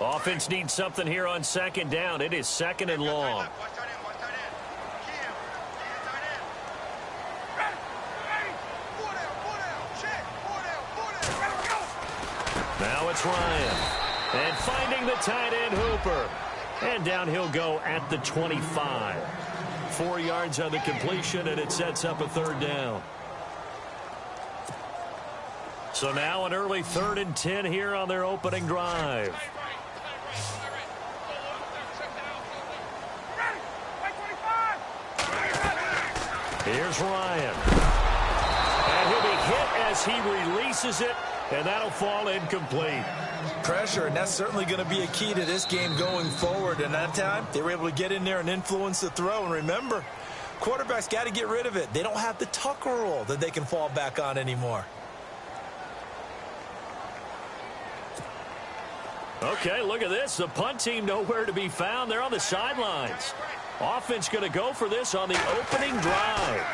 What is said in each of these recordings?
Offense needs something here on second down. It is second and long. Now it's Ryan. And finding the tight end Hooper. And down he'll go at the 25. 4 yards on the completion, and it sets up a third down. So now an early 3rd and 10 here on their opening drive. Here's Ryan. And he'll be hit as he releases it, and that'll fall incomplete. Pressure, and that's certainly going to be a key to this game going forward. And that time, they were able to get in there and influence the throw. And remember, quarterbacks got to get rid of it. They don't have the Tucker rule that they can fall back on anymore. Okay, look at this. The punt team nowhere to be found. They're on the sidelines. Offense going to go for this on the opening drive.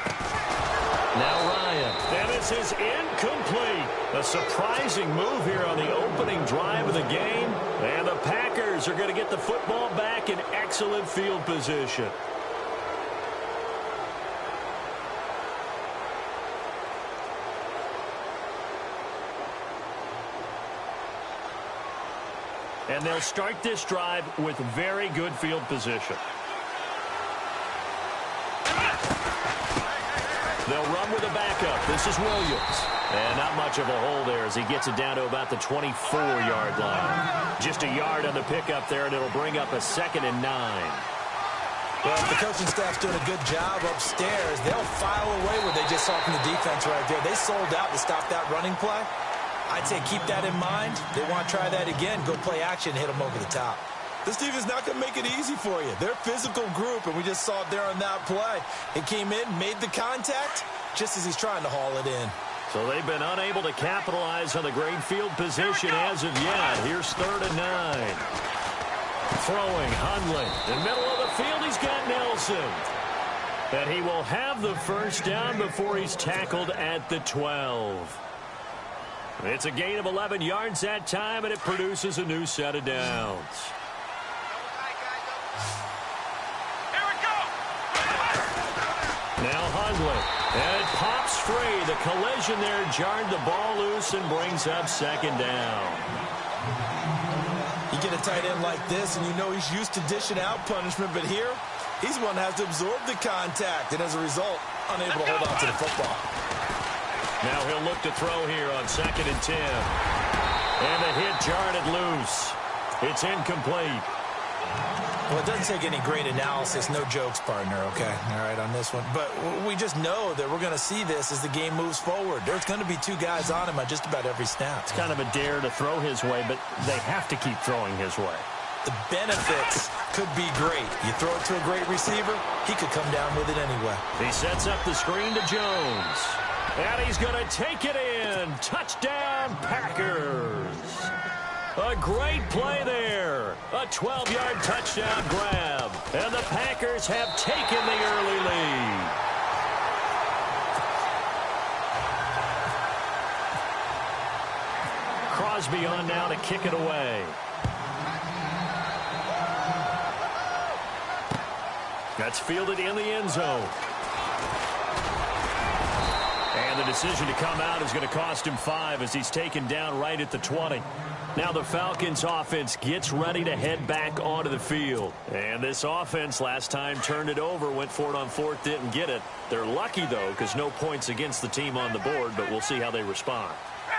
Now Ryan. And this is incomplete. A surprising move here on the opening drive of the game. And the Packers are going to get the football back in excellent field position. And they'll start this drive with very good field position. They'll run with a backup. This is Williams. And not much of a hole there as he gets it down to about the 24-yard line. Just a yard on the pickup there, and it'll bring up a 2nd and 9. Well, if the coaching staff's doing a good job upstairs, they'll file away what they just saw from the defense right there. They sold out to stop that running play. I'd say keep that in mind. They want to try that again. Go play action, hit them over the top. This defense is not going to make it easy for you. They're a physical group, and we just saw it there on that play. It came in, made the contact, just as he's trying to haul it in. So they've been unable to capitalize on the great field position as of yet. Here's 3rd and 9. Throwing, Hundley. In the middle of the field, he's got Nelson. And he will have the first down before he's tackled at the 12. It's a gain of 11 yards that time, and it produces a new set of downs. Now Hundley. And it pops free. The collision there jarred the ball loose and brings up 2nd down. You get a tight end like this, and you know he's used to dishing out punishment, but here, he's the one that has to absorb the contact, and as a result, unable to hold on to the football. Now he'll look to throw here on 2nd and 10. And the hit jarred it loose. It's incomplete. Well, it doesn't take any great analysis. No jokes, partner, okay? All right, on this one. But we just know that we're going to see this as the game moves forward. There's going to be 2 guys on him on just about every snap. It's kind of a dare to throw his way, but they have to keep throwing his way. The benefits could be great. You throw it to a great receiver, he could come down with it anyway. He sets up the screen to Jones. And he's going to take it in. Touchdown, Packers. A great play there. A 12-yard touchdown grab. And the Packers have taken the early lead. Crosby on now to kick it away. That's fielded in the end zone. And the decision to come out is going to cost him 5 as he's taken down right at the 20. Now the Falcons offense gets ready to head back onto the field. And this offense last time turned it over, went for it on 4th, didn't get it. They're lucky, though, because no points against the team on the board, but we'll see how they respond.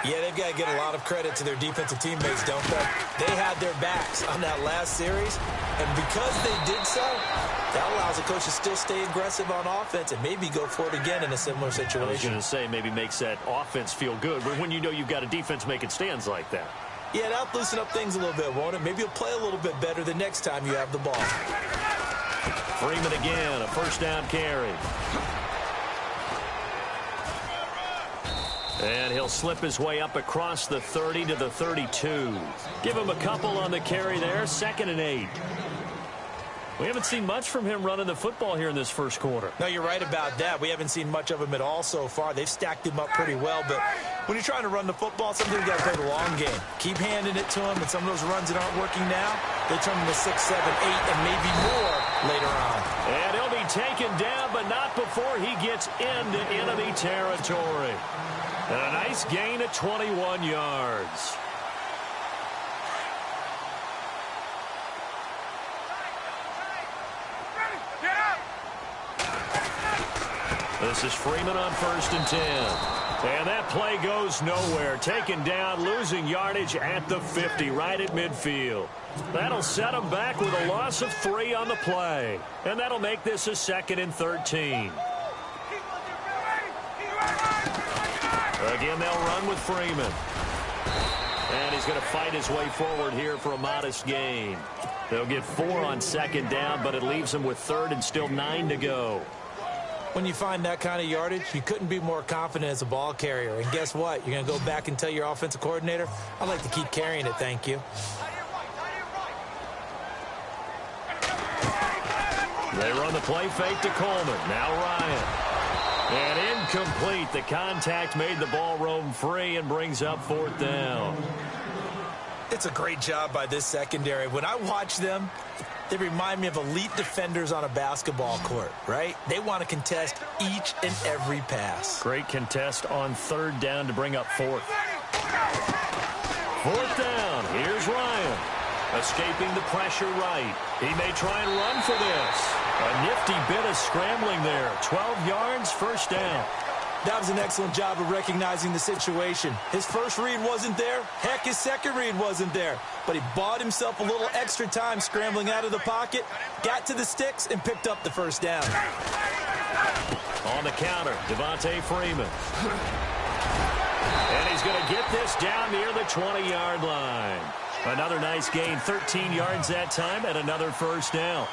Yeah, they've got to get a lot of credit to their defensive teammates, don't they? They had their backs on that last series, and because they did so, that allows the coach to still stay aggressive on offense and maybe go for it again in a similar situation. I was going to say maybe makes that offense feel good, but when you know you've got a defense making stands like that. Yeah, that'll loosen up things a little bit, won't it? Maybe you'll play a little bit better the next time you have the ball. Freeman again, a 1st down carry. And he'll slip his way up across the 30 to the 32. Give him a couple on the carry there, 2nd and 8. We haven't seen much from him running the football here in this first quarter. No, you're right about that. We haven't seen much of him at all so far. They've stacked him up pretty well, but when you're trying to run the football, sometimes you got to play the long game. Keep handing it to him, and some of those runs that aren't working now, they turn into 6, 7, 8, and maybe more later on. And he'll be taken down, but not before he gets into enemy territory. And a nice gain of 21 yards. This is Freeman on 1st and 10. And that play goes nowhere. Taken down, losing yardage at the 50, right at midfield. That'll set them back with a loss of 3 on the play. And that'll make this a 2nd and 13. Again, they'll run with Freeman. And he's going to fight his way forward here for a modest gain. They'll get 4 on 2nd down, but it leaves them with 3rd and still 9 to go. When you find that kind of yardage, you couldn't be more confident as a ball carrier. And guess what? You're going to go back and tell your offensive coordinator, I'd like to keep carrying it, thank you. They run the play fake to Coleman. Now Ryan. And incomplete. The contact made the ball roam free and brings up 4th down. It's a great job by this secondary. When I watch them, they remind me of elite defenders on a basketball court, right? They want to contest each and every pass. Great contest on 3rd down to bring up 4th. 4th down. Here's Ryan. Escaping the pressure right. He may try and run for this. A nifty bit of scrambling there. 12 yards, 1st down. That was an excellent job of recognizing the situation. His first read wasn't there. Heck, his second read wasn't there. But he bought himself a little extra time scrambling out of the pocket, got to the sticks, and picked up the 1st down. On the counter, Devontae Freeman. And he's going to get this down near the 20-yard line. Another nice gain, 13 yards that time, and another 1st down.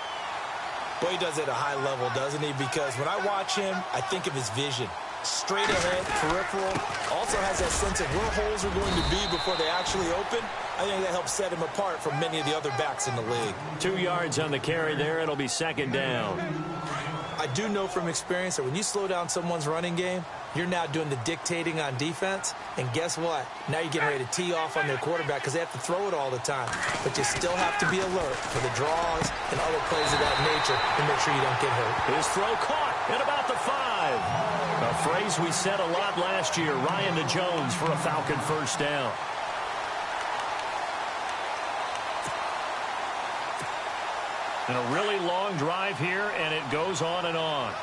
Boy, he does it at a high level, doesn't he? Because when I watch him, I think of his vision. Straight ahead, peripheral, also has that sense of where holes are going to be before they actually open. I think that helps set him apart from many of the other backs in the league. 2 yards on the carry there. It'll be 2nd down. I do know from experience that when you slow down someone's running game, you're now doing the dictating on defense. And guess what? Now you're getting ready to tee off on their quarterback because they have to throw it all the time. But you still have to be alert for the draws and other plays of that nature and make sure you don't get hurt. His throw caught at about the 5. A phrase we said a lot last year. Ryan to Jones for a Falcon 1st down. And a really long drive here, and it goes on and on.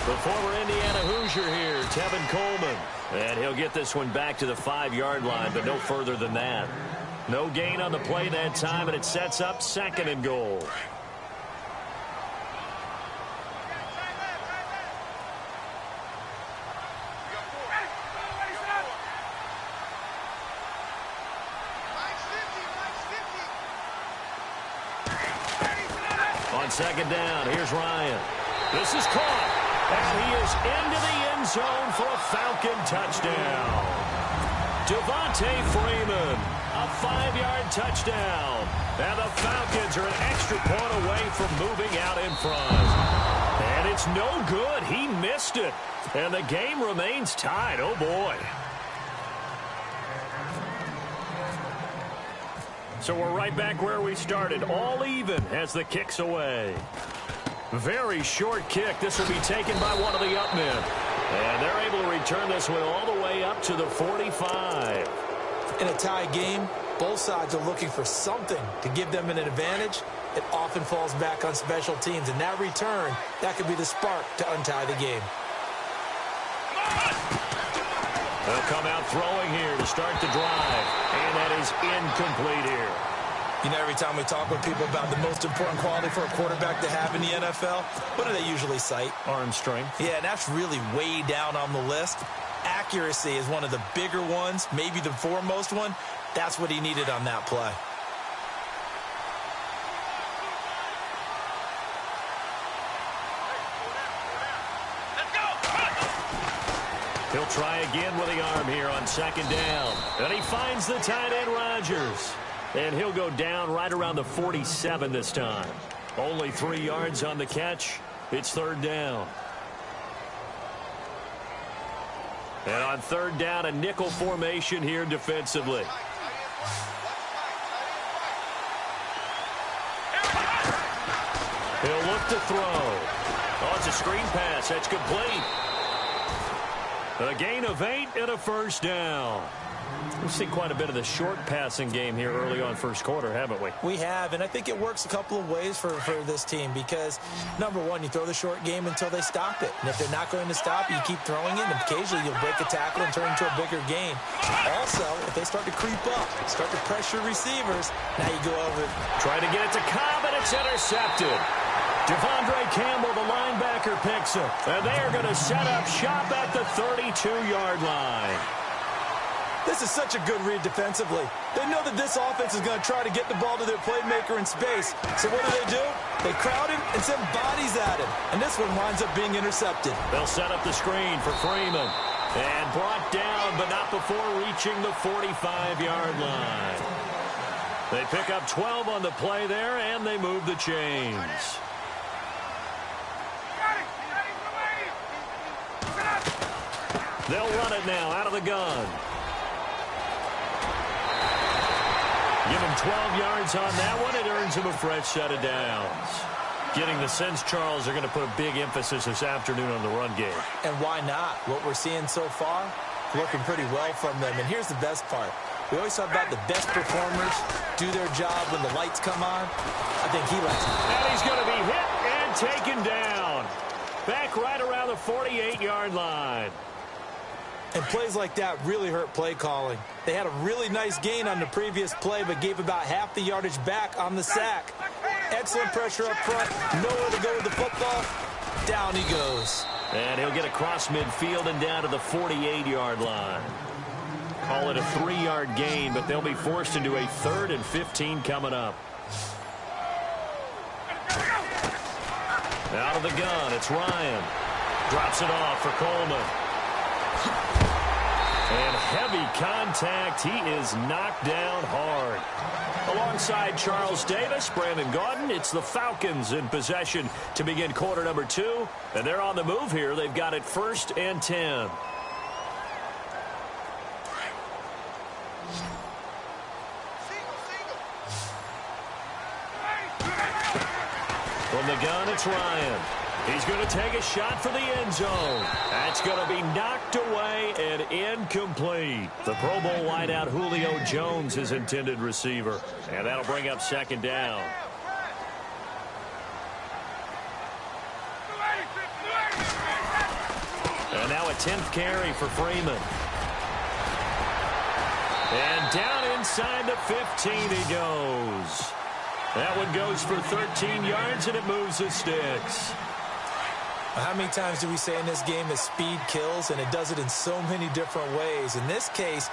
The former Indiana Hoosier here, Tevin Coleman. And he'll get this one back to the 5-yard line, but no further than that. No gain on the play that time, and it sets up 2nd and goal. On 2nd down, here's Ryan. This is caught, and he is into the end zone for a Falcon touchdown. Devontae Freeman, a 5-yard touchdown. And the Falcons are an extra point away from moving out in front. And it's no good. He missed it. And the game remains tied. Oh, boy. So we're right back where we started. All even as the kick's away. Very short kick. This will be taken by one of the up men. And they're able to return this one all the way up to the 45. In a tie game, both sides are looking for something to give them an advantage. It often falls back on special teams. And that return, that could be the spark to untie the game. They'll come out throwing here to start the drive. And that is incomplete here. You know, every time we talk with people about the most important quality for a quarterback to have in the NFL, what do they usually cite? Arm strength. Yeah, and that's really way down on the list. Accuracy is one of the bigger ones, maybe the foremost one. That's what he needed on that play. He'll try again with the arm here on second down. And he finds the tight end, Rodgers. And he'll go down right around the 47 this time. Only 3 yards on the catch. It's third down. And on third down, a nickel formation here defensively. He'll look to throw. Oh, it's a screen pass. That's complete. A gain of 8 and a first down. We've seen quite a bit of the short passing game here early on first quarter, haven't we? We have, and I think it works a couple of ways for this team because, number one, you throw the short game until they stop it. And if they're not going to stop, you keep throwing it, and occasionally you'll break a tackle and turn into a bigger gain. Also, if they start to creep up, start to pressure receivers, now you go over. Try to get it to Cobb, and it's intercepted. Devondre Campbell, the linebacker, picks it. And they are going to set up shop at the 32-yard line. This is such a good read defensively. They know that this offense is going to try to get the ball to their playmaker in space. So what do? They crowd him and send bodies at him. And this one winds up being intercepted. They'll set up the screen for Freeman. And brought down, but not before reaching the 45-yard line. They pick up 12 on the play there, and they move the chains. They'll run it now out of the gun. Give him 12 yards on that one. It earns him a fresh set of downs. Getting the sense, Charles, they're going to put a big emphasis this afternoon on the run game. And why not? What we're seeing so far, working pretty well from them. And here's the best part. We always talk about the best performers do their job when the lights come on. I think he likes it. And he's going to be hit and taken down. Back right around the 48-yard line. And plays like that really hurt play calling. They had a really nice gain on the previous play, but gave about half the yardage back on the sack. Excellent pressure up front. Nowhere to go with the football. Down he goes. And he'll get across midfield and down to the 48-yard line. Call it a 3-yard gain, but they'll be forced into a 3rd and 15 coming up. Out of the gun, it's Ryan. Drops it off for Coleman. And heavy contact. He is knocked down hard. Alongside Charles Davis, Brandon Gaudin, it's the Falcons in possession to begin quarter number 2. And they're on the move here. They've got it 1st and 10. From the gun, it's Ryan. He's going to take a shot for the end zone. That's going to be knocked away and incomplete. The Pro Bowl wideout Julio Jones, his intended receiver. And that'll bring up 2nd down. And now a 10th carry for Freeman. And down inside the 15 he goes. That one goes for 13 yards, and it moves the sticks. How many times do we say in this game that speed kills, and it does it in so many different ways? In this case,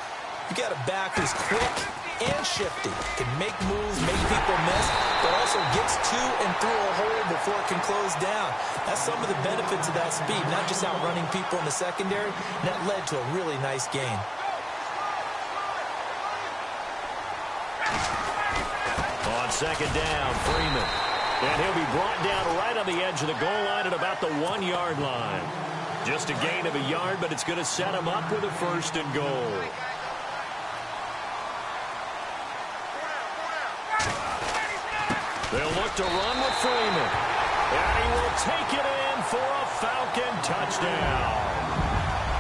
you got a back who's quick and shifty, can make moves, make people miss, but also gets to and through a hole before it can close down. That's some of the benefits of that speed, not just outrunning people in the secondary. And that led to a really nice gain. On 2nd down, Freeman. And he'll be brought down right on the edge of the goal line at about the 1-yard line. Just a gain of a yard, but it's going to set him up with a 1st and goal. They'll look to run with Freeman. And he will take it in for a Falcon touchdown.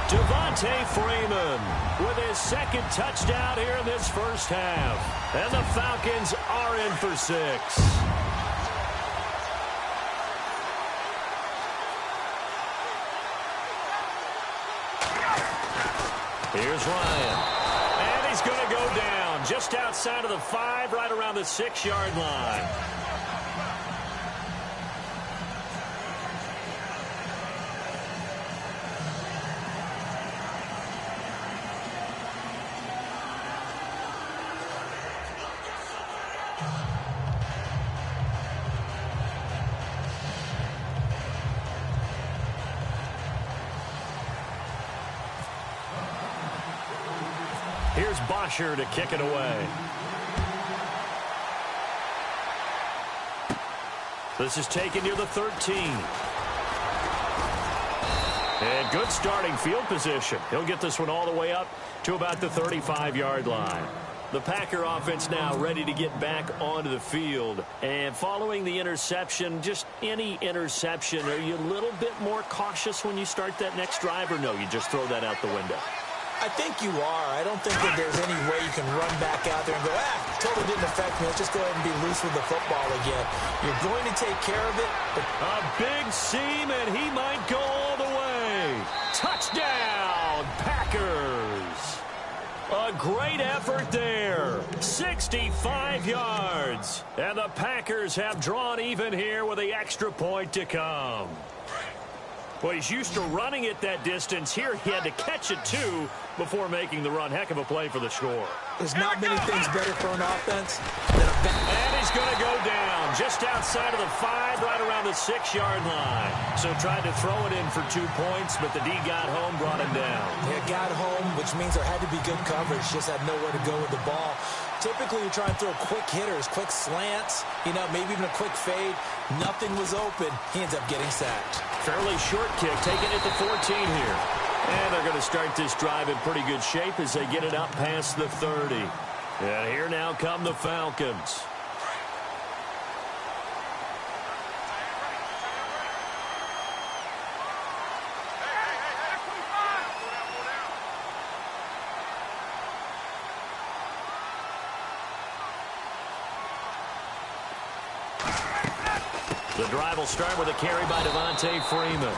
Devontae Freeman with his 2nd touchdown here in this first half. And the Falcons are in for 6. Here's Ryan. And he's going to go down just outside of the 5, right around the 6-yard line. Here's Bosher to kick it away. This is taken near the 13. And good starting field position. He'll get this one all the way up to about the 35-yard line. The Packer offense now ready to get back onto the field. And following the interception, just any interception, are you a little bit more cautious when you start that next drive, or no, you just throw that out the window? I think you are. I don't think that there's any way you can run back out there and go, totally didn't affect me. Let's just go ahead and be loose with the football again. You're going to take care of it. But a big seam, and he might go all the way. Touchdown, Packers. A great effort there. 65 yards. And the Packers have drawn even here with the extra point to come. Well, he's used to running it that distance. Here he had to catch it, too, before making the run. Heck of a play for the score. There's not many things better for an offense than a back. And he's going to go down just outside of the 5, right around the 6-yard line. So tried to throw it in for 2 points, but the D got home, brought him down. Yeah, got home, which means there had to be good coverage. Just had nowhere to go with the ball. Typically, you try and throw quick hitters, quick slants, maybe even a quick fade. Nothing was open. He ends up getting sacked. Fairly short kick, taken at the 14 here. And they're going to start this drive in pretty good shape as they get it up past the 30. And here now come the Falcons. The drive will start with a carry by Devontae Freeman.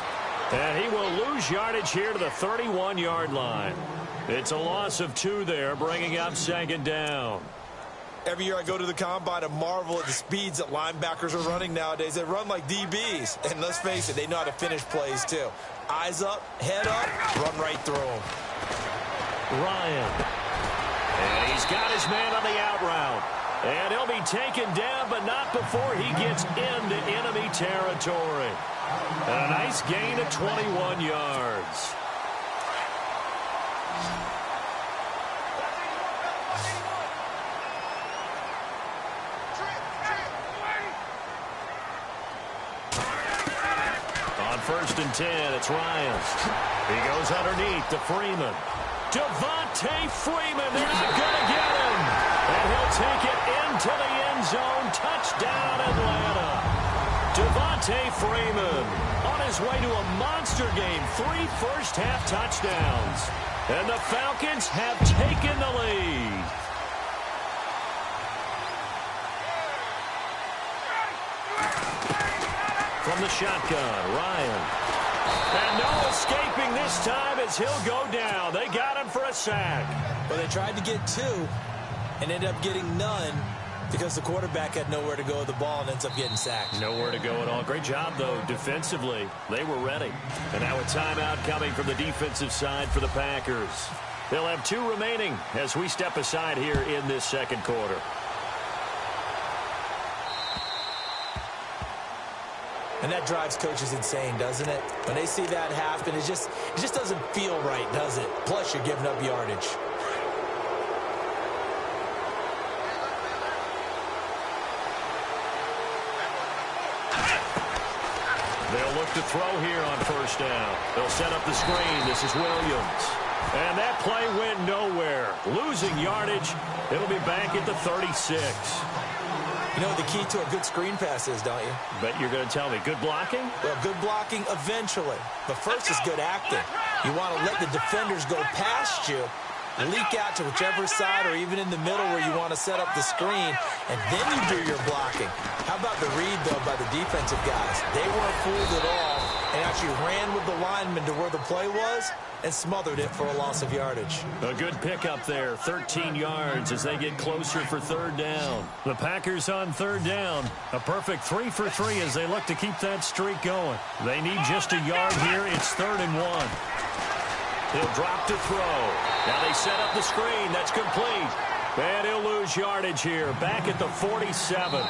And he will lose yardage here to the 31-yard line. It's a loss of 2 there, bringing up 2nd down. Every year I go to the combine and marvel at the speeds that linebackers are running nowadays. They run like DBs. And let's face it, they know how to finish plays too. Eyes up, head up, run right through them. Ryan. And he's got his man on the out route. And he'll be taken down, but not before he gets into enemy territory. A nice gain of 21 yards. On 1st and 10, it's Ryan. He goes underneath to Freeman. Devontae Freeman, they're not going to get him. And he'll take it into the end zone. Touchdown, Atlanta. Devontae Freeman on his way to a monster game. 3 first-half touchdowns. And the Falcons have taken the lead. From the shotgun, Ryan. And no escaping this time as he'll go down. They got him for a sack. But they tried to get 2 and ended up getting none because the quarterback had nowhere to go with the ball and ends up getting sacked. Nowhere to go at all. Great job, though, defensively. They were ready. And now a timeout coming from the defensive side for the Packers. They'll have 2 remaining as we step aside here in this 2nd quarter. And that drives coaches insane, doesn't it? When they see that happen, it just doesn't feel right, does it? Plus, you're giving up yardage. They'll look to throw here on 1st down. They'll set up the screen. This is Williams. And that play went nowhere. Losing yardage. It'll be back at the 36. You know what the key to a good screen pass is, don't you? Bet you're going to tell me. Good blocking? Well, good blocking eventually. But first is good acting. You want to let the defenders go past you, leak out to whichever side or even in the middle where you want to set up the screen, and then you do your blocking. How about the read, though, by the defensive guys? They weren't fooled at all and actually ran with the lineman to where the play was and smothered it for a loss of yardage. A good pickup there, 13 yards as they get closer for 3rd down. The Packers on 3rd down. A perfect 3 for 3 as they look to keep that streak going. They need just a yard here. It's 3rd and 1. He'll drop to throw. Now they set up the screen. That's complete. And he'll lose yardage here. Back at the 47.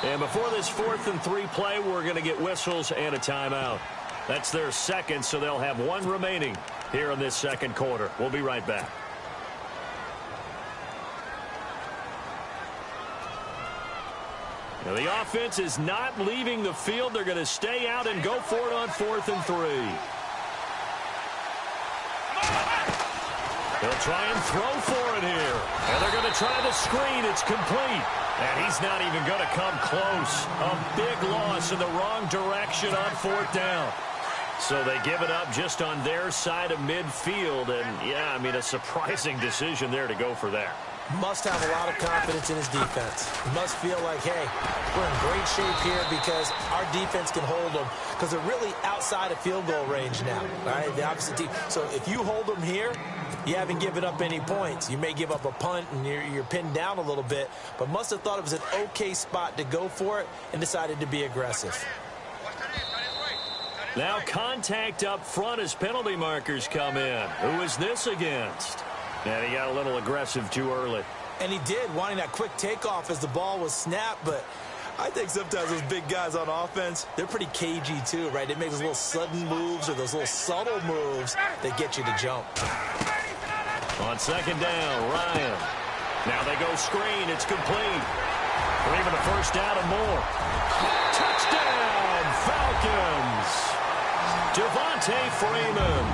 And before this 4th and 3 play, we're going to get whistles and a timeout. That's their 2nd, so they'll have 1 remaining here in this 2nd quarter. We'll be right back. Now, the offense is not leaving the field. They're going to stay out and go for it on 4th and 3. They'll try and throw for it here. And they're going to try the screen. It's complete. And he's not even going to come close. A big loss in the wrong direction on 4th down. So they give it up just on their side of midfield. And, yeah, I mean, a surprising decision there to go for that. Must have a lot of confidence in his defense. He must feel like, hey, we're in great shape here because our defense can hold them because they're really outside of field goal range now. All right, the opposite team. So if you hold them here, you haven't given up any points. You may give up a punt and you're pinned down a little bit, but must have thought it was an okay spot to go for it and decided to be aggressive. Now contact up front as penalty markers come in. Who is this against? And he got a little aggressive too early. And he did, wanting that quick takeoff as the ball was snapped, but I think sometimes those big guys on offense, they're pretty cagey too, right? They make those little sudden moves or those little subtle moves that get you to jump. On 2nd down, Ryan. Now they go screen. It's complete. For even a 1st down and more. Touchdown, Falcons. Devontae Freeman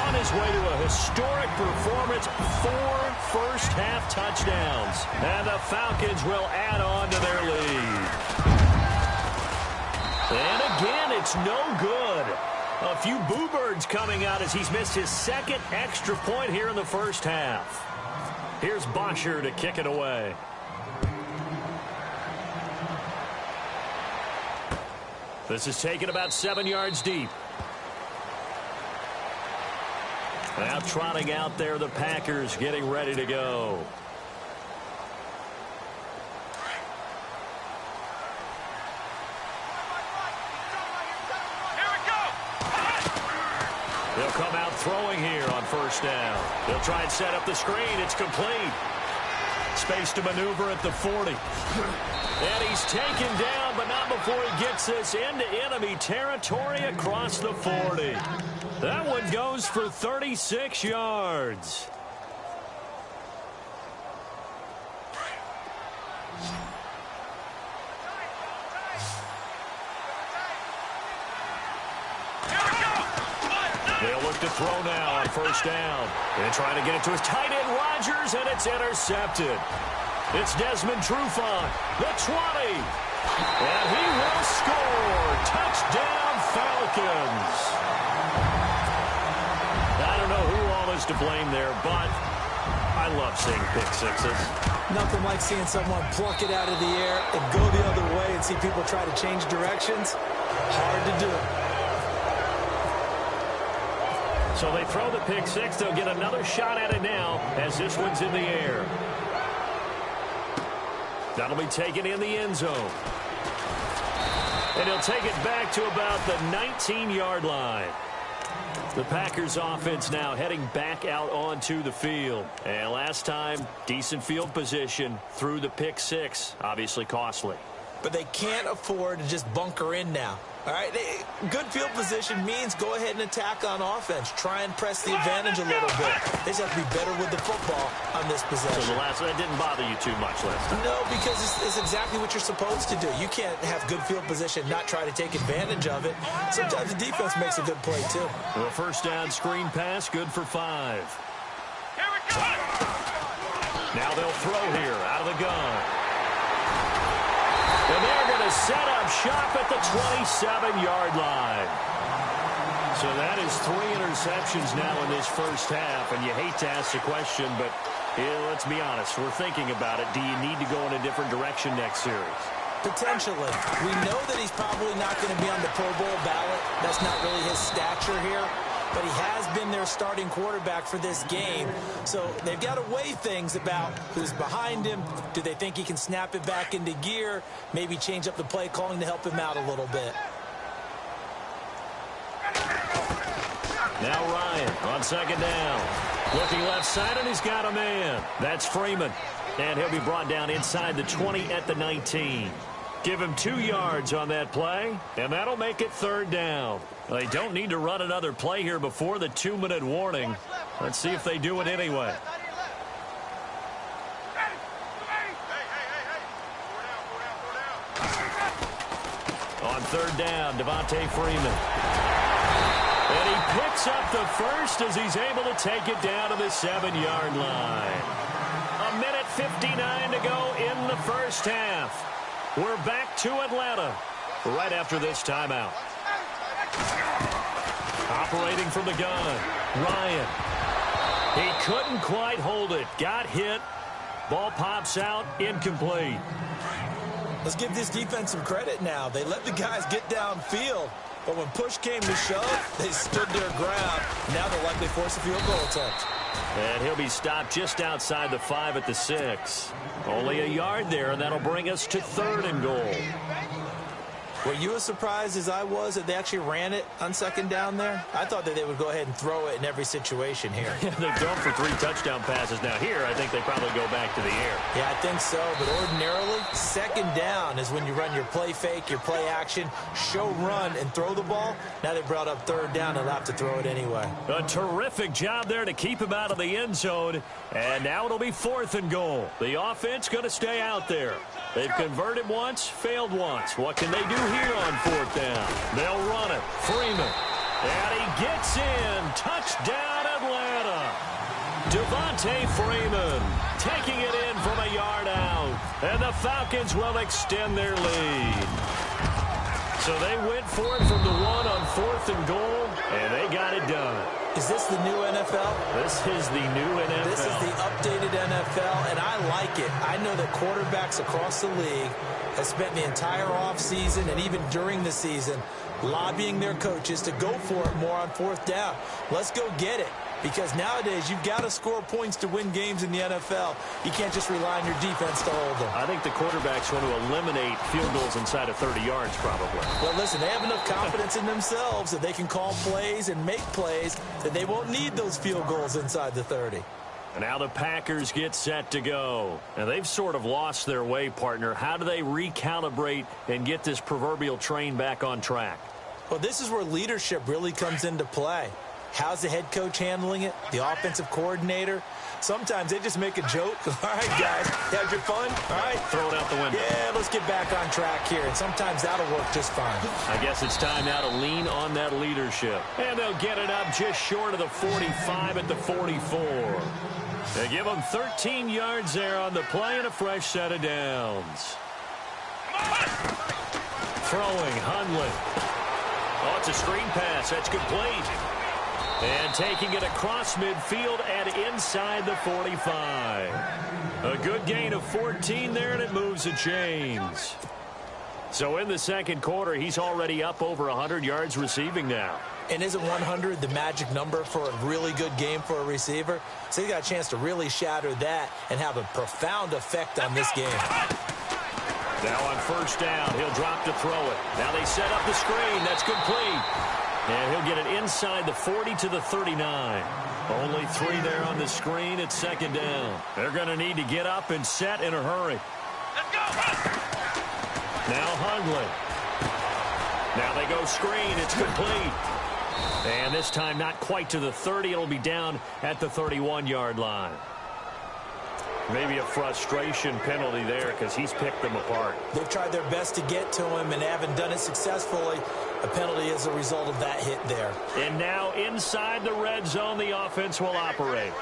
on his way to a historic performance, 4 first-half touchdowns. And the Falcons will add on to their lead. And again, it's no good. A few boo birds coming out as he's missed his 2nd extra point here in the 1st half. Here's Bosher to kick it away. This is taken about 7 yards deep. Now trotting out there, the Packers getting ready to go. They'll come out throwing here on 1st down. They'll try and set up the screen. It's complete. Space to maneuver at the 40. And he's taken down, but not before he gets this into enemy territory across the 40. That one goes for 36 yards. They'll look to throw now on 1st down. And trying to get it to his tight end, Rodgers, and it's intercepted. It's Desmond Trufant, the 20. And he will score. Touchdown, Falcons. I don't know who all is to blame there, but I love seeing pick sixes. Nothing like seeing someone pluck it out of the air and go the other way and see people try to change directions. Hard to do it. So they throw the pick six. They'll get another shot at it now as this one's in the air. That'll be taken in the end zone. And he'll take it back to about the 19-yard line. The Packers offense now heading back out onto the field. And last time, decent field position through the pick six. Obviously costly. But they can't afford to just bunker in now. All right, good field position means go ahead and attack on offense. Try and press the advantage a little bit. They just have to be better with the football on this possession. So that didn't bother you too much last time? No, because it's exactly what you're supposed to do. You can't have good field position, not try to take advantage of it. Sometimes the defense makes a good play, too. The 1st down screen pass, good for 5. Here we go. Now they'll throw here out of the gun. And they're going to set up shop at the 27-yard line. So that is 3 interceptions now in this 1st half. And you hate to ask the question, but let's be honest. We're thinking about it. Do you need to go in a different direction next series? Potentially. We know that he's probably not going to be on the Pro Bowl ballot. That's not really his stature here. But he has been their starting quarterback for this game. So they've got to weigh things about who's behind him. Do they think he can snap it back into gear? Maybe change up the play calling to help him out a little bit. Now Ryan on 2nd down. Looking left side, and he's got a man. That's Freeman. And he'll be brought down inside the 20 at the 19. Give him 2 yards on that play, and that'll make it 3rd down. They don't need to run another play here before the 2-minute warning. Let's see if they do it anyway. third down. Devontae Freeman. And he picks up the first as he's able to take it down to the 7-yard line. 1:59 to go in the first half. We're back to Atlanta right after this timeout. Operating from the gun, Ryan. He couldn't quite hold it. Got hit. Ball pops out, incomplete. Let's give this defense some credit now. They let the guys get downfield, but when push came to shove, they stood their ground. Now they'll likely force a field goal attempt. And he'll be stopped just outside the 5 at the 6. Only a yard there, and that'll bring us to 3rd and goal. Were you as surprised as I was that they actually ran it on 2nd down there? I thought that they would go ahead and throw it in every situation here. They've thrown for 3 touchdown passes. Now here, I think they probably go back to the air. Yeah, I think so. But ordinarily, 2nd down is when you run your play fake, your play action, show run, and throw the ball. Now they brought up 3rd down. They'll have to throw it anyway. A terrific job there to keep him out of the end zone. And now it'll be 4th and goal. The offense going to stay out there. They've converted once, failed once. What can they do here on 4th down? They'll run it. Freeman. And he gets in. Touchdown, Atlanta. Devontae Freeman taking it in from a yard out. And the Falcons will extend their lead. So they went for it from the 1 on 4th and goal, and they got it done. Is this the new NFL? This is the new NFL. This is the updated NFL, and I like it. I know that quarterbacks across the league have spent the entire offseason and even during the season lobbying their coaches to go for it more on 4th down. Let's go get it. Because nowadays, you've got to score points to win games in the NFL. You can't just rely on your defense to hold them. I think the quarterbacks want to eliminate field goals inside of 30 yards, probably. Well, listen, they have enough confidence in themselves that they can call plays and make plays that they won't need those field goals inside the 30. And now the Packers get set to go. And they've sort of lost their way, partner. How do they recalibrate and get this proverbial train back on track? Well, this is where leadership really comes into play. How's the head coach handling it? The offensive coordinator? Sometimes they just make a joke. All right, guys, had your fun? All right. Throw it out the window. Yeah, let's get back on track here. And sometimes that'll work just fine. I guess it's time now to lean on that leadership. And they'll get it up just short of the 45 at the 44. They give them 13 yards there on the play and a fresh set of downs. Throwing, Hundley. Oh, it's a screen pass. That's complete. And taking it across midfield and inside the 45. A good gain of 14 there, and it moves the chains. So in the 2nd quarter, he's already up over 100 yards receiving now. And isn't 100 the magic number for a really good game for a receiver? So he got a chance to really shatter that and have a profound effect on this game. Now on 1st down, he'll drop to throw it. Now they set up the screen. That's complete. And he'll get it inside the 40 to the 39. Only 3 there on the screen at 2nd down. They're going to need to get up and set in a hurry. Let's go. Now Hundley. Now they go screen. It's complete. And this time not quite to the 30. It'll be down at the 31-yard line. Maybe a frustration penalty there because he's picked them apart. They've tried their best to get to him and haven't done it successfully. A penalty as a result of that hit there. And now inside the red zone, the offense will operate.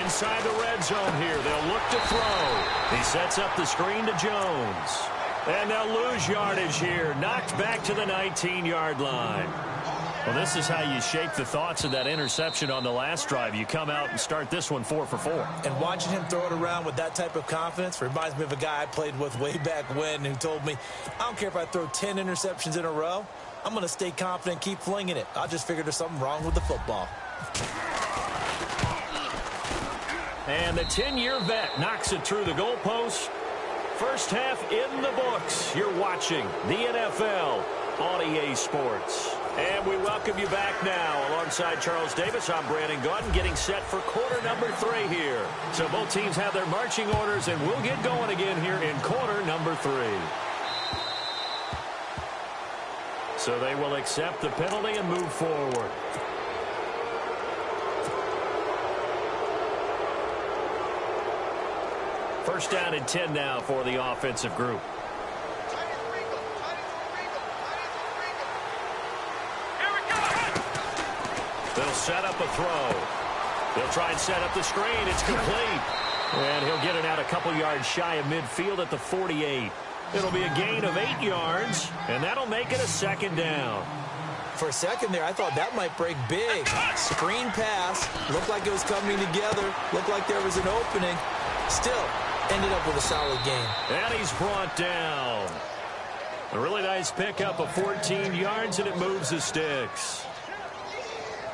Inside the red zone here, they'll look to throw. He sets up the screen to Jones. And they'll lose yardage here. Knocked back to the 19-yard line. Well, this is how you shape the thoughts of that interception on the last drive. You come out and start this one 4 for 4. And watching him throw it around with that type of confidence reminds me of a guy I played with way back when who told me, I don't care if I throw 10 interceptions in a row. I'm going to stay confident, keep flinging it. I just figured there's something wrong with the football. And the 10-year vet knocks it through the goalpost. First half in the books. You're watching the NFL on EA Sports. And we welcome you back now. Alongside Charles Davis, I'm Brandon Gaudin, getting set for quarter number 3 here. So both teams have their marching orders, and we'll get going again here in quarter number 3. So they will accept the penalty and move forward. First down and 10 now for the offensive group. They'll set up a throw. They'll try and set up the screen. It's complete. And he'll get it out a couple yards shy of midfield at the 48. It'll be a gain of 8 yards, and that'll make it a second down. For a second there, I thought that might break big. Screen pass. Looked like it was coming together. Looked like there was an opening. Still, ended up with a solid gain. And he's brought down. A really nice pickup of 14 yards, and it moves the sticks.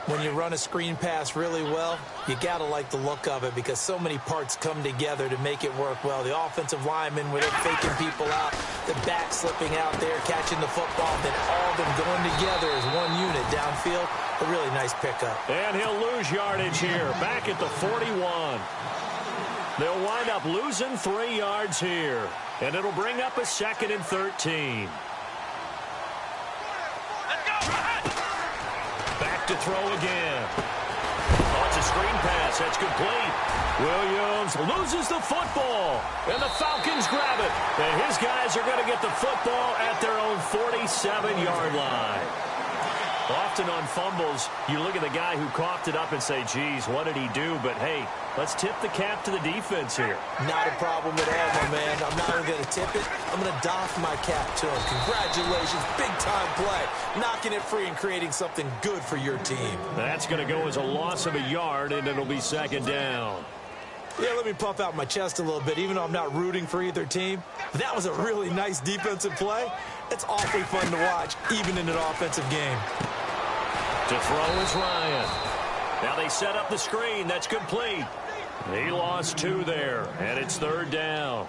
When you run a screen pass really well, you got to like the look of it because so many parts come together to make it work well. The offensive linemen, where they're faking people out, the back slipping out there, catching the football, then all of them going together as one unit downfield. A really nice pickup. And he'll lose yardage here, back at the 41. They'll wind up losing 3 yards here, and it'll bring up a 2nd and 13. To throw again. Oh, it's a screen pass. That's complete. Williams loses the football, and the Falcons grab it. And his guys are going to get the football at their own 47-yard line. Often on fumbles, you look at the guy who coughed it up and say, geez, what did he do? But, hey, let's tip the cap to the defense here. Not a problem at all, my man. I'm not only going to tip it, I'm going to doff my cap to him. Congratulations, big-time play. Knocking it free and creating something good for your team. That's going to go as a loss of a yard, and it'll be 2nd down. Yeah, let me puff out my chest a little bit, even though I'm not rooting for either team. That was a really nice defensive play. It's awfully fun to watch, even in an offensive game. To throw is Ryan. Now they set up the screen. That's complete. He lost 2 there, and it's 3rd down.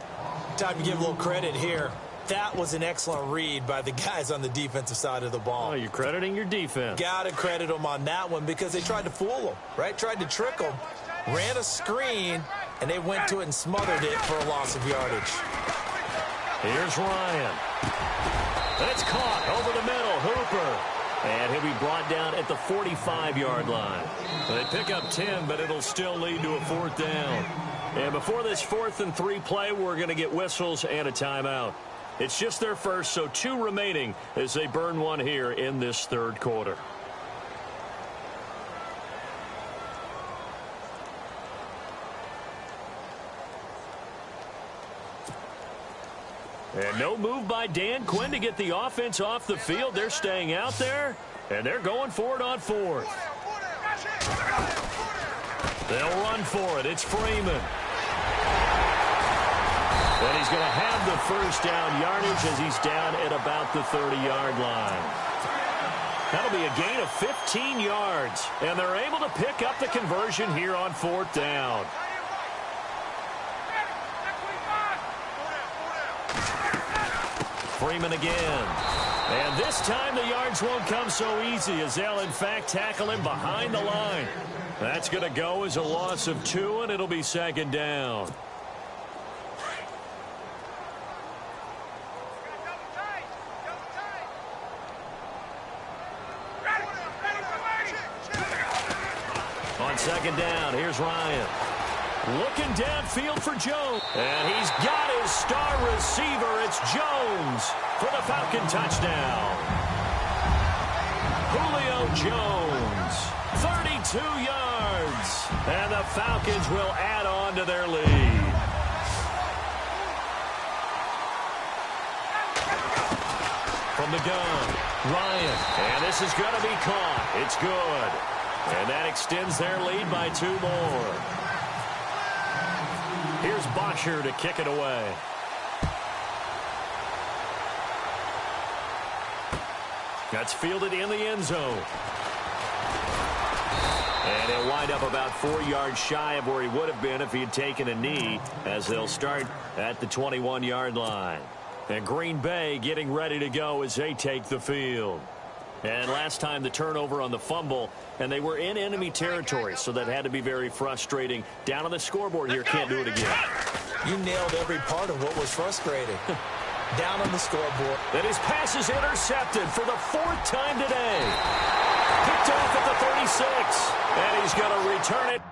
Time to give a little credit here. That was an excellent read by the guys on the defensive side of the ball. Oh, you're crediting your defense. Got to credit them on that one because they tried to fool them, right? Tried to trick them. Ran a screen, and they went to it and smothered it for a loss of yardage. Here's Ryan. That's caught over the middle. Hooper. And he'll be brought down at the 45-yard line. They pick up 10, but it'll still lead to a 4th down. And before this 4th and 3 play, we're going to get whistles and a timeout. It's just their first, so 2 remaining as they burn one here in this 3rd quarter. And no move by Dan Quinn to get the offense off the field. They're staying out there, and they're going for it on 4th. They'll run for it. It's Freeman. And he's going to have the first down yardage as he's down at about the 30-yard line. That'll be a gain of 15 yards, and they're able to pick up the conversion here on 4th down. Freeman again. And this time the yards won't come so easy as they'll, in fact, tackle him behind the line. That's going to go as a loss of 2, and it'll be 2nd down. On 2nd down, here's Ryan. Looking downfield for Jones. And he's got his star receiver. It's Jones for the Falcon touchdown. Julio Jones, 32 yards. And the Falcons will add on to their lead. From the gun, Ryan. And this is going to be caught. It's good. And that extends their lead by 2 more. Here's Bosher to kick it away. That's fielded in the end zone. And he'll wind up about 4 yards shy of where he would have been if he had taken a knee, as they'll start at the 21-yard line. And Green Bay getting ready to go as they take the field. And last time the turnover on the fumble, and they were in enemy territory, so that had to be very frustrating. Down on the scoreboard here, can't do it again. You nailed every part of what was frustrating. Down on the scoreboard. And his pass is intercepted for the 4th time today. Picked off at the 36, and he's going to return it.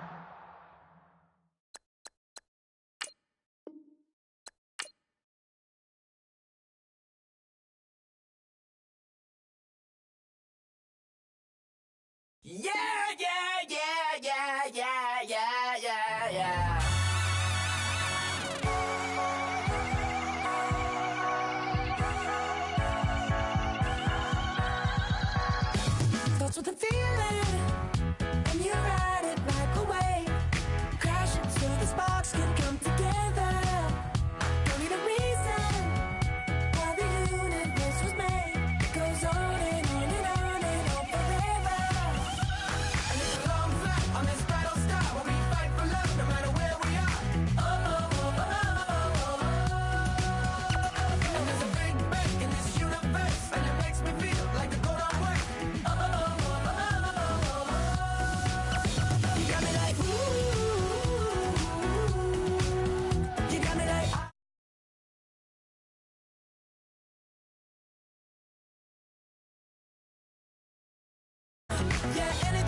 Yeah, anything